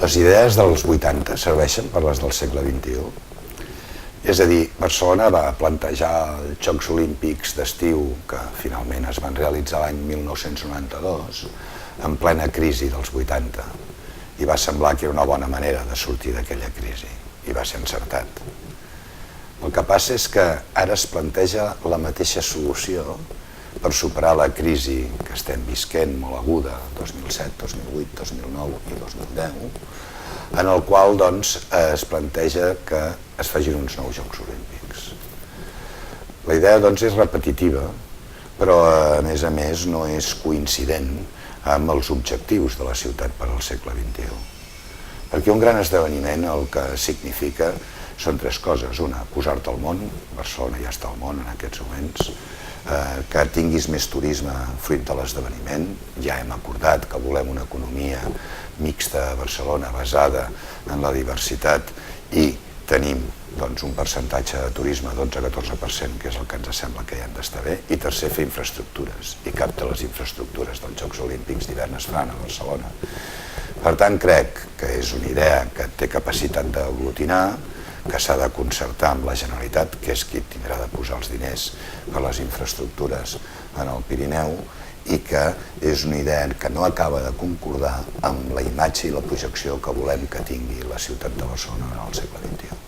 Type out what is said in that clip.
Les idees dels 80 serveixen per les del segle XXI. És a dir, Barcelona va plantejar els Jocs Olímpics d'estiu, que finalment es van realitzar l'any 1992, en plena crisi dels 80, i va semblar que era una bona manera de sortir d'aquella crisi, i va ser encertat. El que passa és que ara es planteja la mateixa solució per superar la crisi que estem visquent molt aguda, 2007, 2008, 2009 i 2010, en el qual es planteja que es facin uns nous Jocs Olímpics. La idea és repetitiva, però a més no és coincident amb els objectius de la ciutat per al segle XXI. Perquè un gran esdeveniment el que significa són tres coses. Una, posar-te al món, Barcelona ja està al món en aquests moments, que tinguis més turisme fruit de l'esdeveniment. Ja hem acordat que volem una economia mixta a Barcelona basada en la diversitat i tenim un percentatge de turisme 12-14%, que és el que ens sembla que hi han d'estar bé. I tercer, fer infraestructures, i cap de les infraestructures dels Jocs Olímpics d'hivern es faran a Barcelona. Per tant, crec que és una idea que té capacitat d'aglutinar, que s'ha de concertar amb la Generalitat, que és qui tindrà de posar els diners per les infraestructures en el Pirineu, i que és una idea que no acaba de concordar amb la imatge i la projecció que volem que tingui la ciutat de Barcelona en el segle XXI.